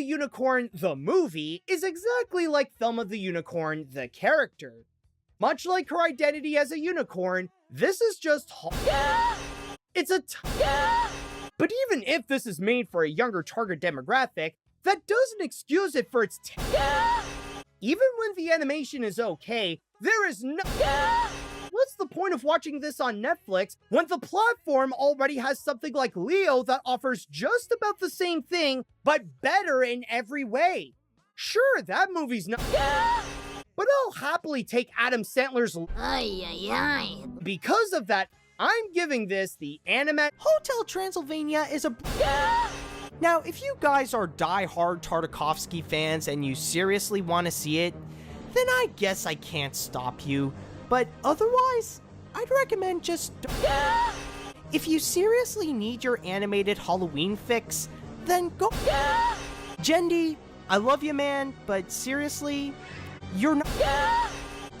the Unicorn, the movie, is exactly like Thelma the Unicorn, the character. Much like her identity as a unicorn, this is just it's but even if this is made for a younger target demographic, that doesn't excuse it for its even when the animation is okay, there is no what's the point of watching this on Netflix when the platform already has something like Leo that offers just about the same thing, but better in every way? Sure, that movie's not but I'll happily take Adam Sandler's Because of that, I'm giving this the Animat. Hotel Transylvania is a... Now, if you guys are die-hard Tartakovsky fans and you seriously want to see it, then I guess I can't stop you. But otherwise, I'd recommend just... If you seriously need your animated Halloween fix, then go... Jendi, I love you, man, but seriously, you're not...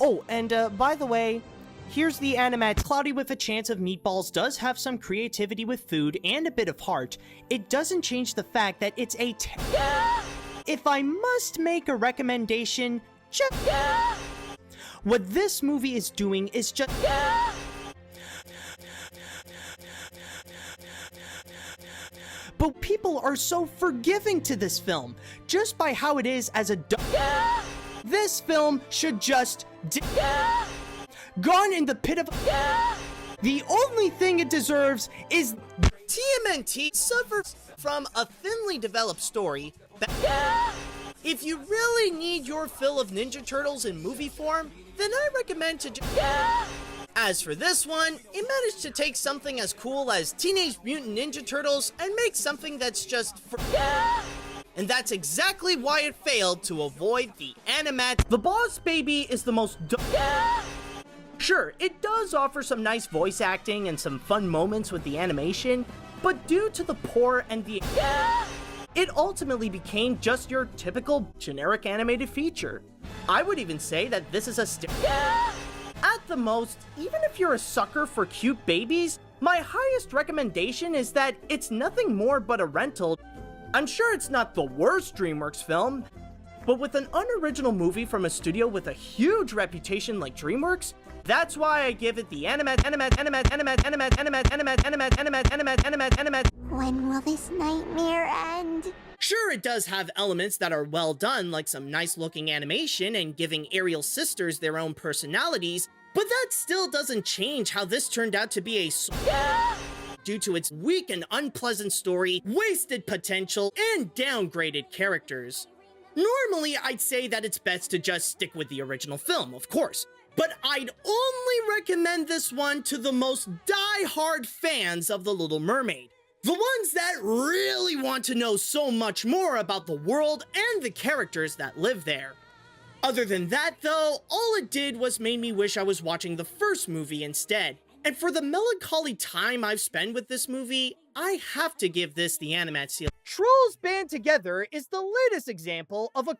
Oh, and by the way, here's the Animat. Cloudy with a Chance of Meatballs does have some creativity with food and a bit of heart. It doesn't change the fact that it's a If I must make a recommendation, just... What this movie is doing is just... But people are so forgiving to this film, just by how it is as a... This film should just... Gone in the pit of... The only thing it deserves is... TMNT suffers from a thinly developed story that... If you really need your fill of Ninja Turtles in movie form, then I recommend to As for this one, it managed to take something as cool as Teenage Mutant Ninja Turtles and make something that's just and that's exactly why it failed to avoid the Animat. The Boss Baby is the most Sure, it does offer some nice voice acting and some fun moments with the animation, but due to the poor and the it ultimately became just your typical generic animated feature. I would even say that this is a At the most, even if you're a sucker for cute babies, my highest recommendation is that it's nothing more but a rental. I'm sure it's not the worst DreamWorks film, but with an unoriginal movie from a studio with a huge reputation like DreamWorks, that's why I give it the Animat. When will this nightmare end? Sure, it does have elements that are well done, like some nice looking animation and giving Ariel's sisters their own personalities, but that still doesn't change how this turned out to be a due to its weak and unpleasant story, wasted potential, and downgraded characters. Normally, I'd say that it's best to just stick with the original film, of course, but I'd only recommend this one to the most die-hard fans of The Little Mermaid. The ones that really want to know so much more about the world and the characters that live there. Other than that, though, all it did was made me wish I was watching the first movie instead. And for the melancholy time I've spent with this movie, I have to give this the Animat seal. Trolls Band Together is the latest example of a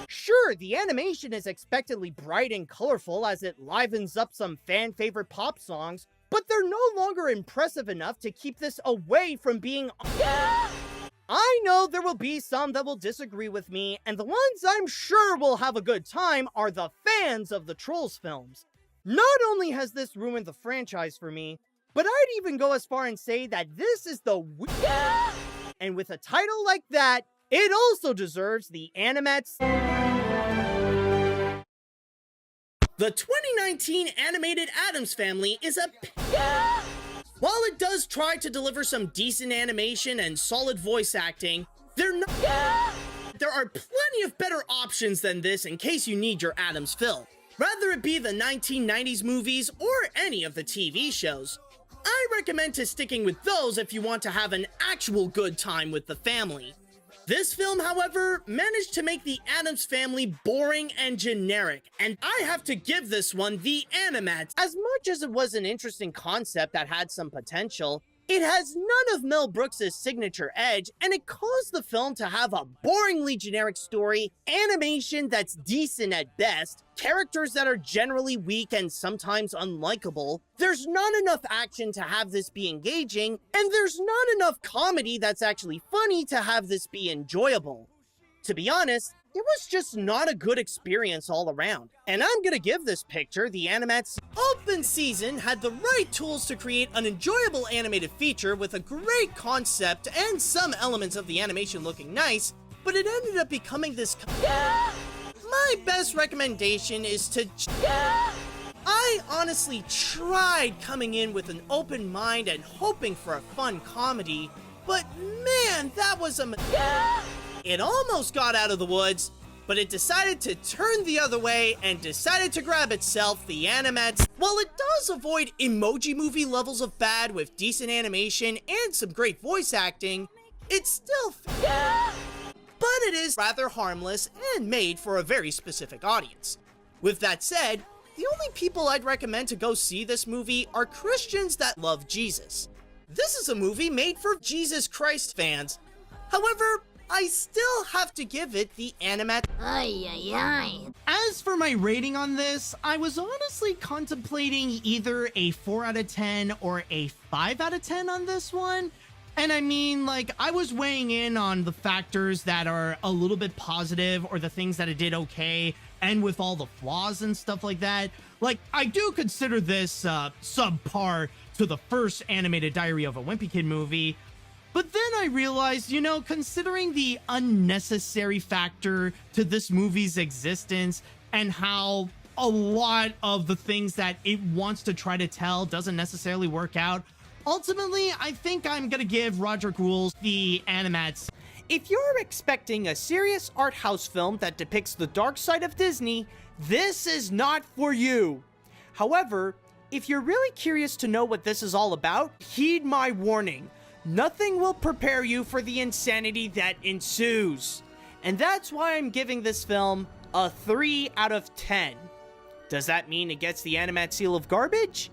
Sure, the animation is expectedly bright and colorful as it livens up some fan-favorite pop songs, but they're no longer impressive enough to keep this away from being... I know there will be some that will disagree with me, and the ones I'm sure will have a good time are the fans of the Trolls films. Not only has this ruined the franchise for me, but I'd even go as far and say that this is the and with a title like that, it also deserves the Animat. The 2019 animated Addams Family is a... While it does try to deliver some decent animation and solid voice acting, there are plenty of better options than this in case you need your Addams fill. Rather it be the 1990s movies or any of the TV shows. I recommend to sticking with those if you want to have an actual good time with the family. This film, however, managed to make the Addams Family boring and generic, and I have to give this one the Animat. As much as it was an interesting concept that had some potential, It has none of Mel Brooks' signature edge, and it caused the film to have a boringly generic story, animation that's decent at best, characters that are generally weak and sometimes unlikable, there's not enough action to have this be engaging, and there's not enough comedy that's actually funny to have this be enjoyable. To be honest, it was just not a good experience all around. And I'm gonna give this picture the Animats. Open Season had the right tools to create an enjoyable animated feature with a great concept and some elements of the animation looking nice, but it ended up becoming this. My best recommendation is to. I honestly tried coming in with an open mind and hoping for a fun comedy, but man, that was a. It almost got out of the woods, but it decided to turn the other way and decided to grab itself, the Animats. While it does avoid Emoji Movie levels of bad with decent animation and some great voice acting, it's still but it is rather harmless and made for a very specific audience. With that said, the only people I'd recommend to go see this movie are Christians that love Jesus. This is a movie made for Jesus Christ fans. However, I still have to give it the Animat. Ay, ay, ay. As for my rating on this, I was honestly contemplating either a 4 out of 10 or a 5 out of 10 on this one. And I mean, like, I was weighing in on the factors that are a little bit positive or the things that it did okay, and with all the flaws and stuff like that. Like, I do consider this subpar to the first animated Diary of a Wimpy Kid movie. But then I realized, you know, considering the unnecessary factor to this movie's existence and how a lot of the things that it wants to try to tell doesn't necessarily work out, ultimately, I think I'm gonna give Roger Ghouls the Animats. If you're expecting a serious art house film that depicts the dark side of Disney, this is not for you. However, if you're really curious to know what this is all about, heed my warning. Nothing will prepare you for the insanity that ensues. And that's why I'm giving this film a 3 out of 10. Does that mean it gets the Animat seal of garbage?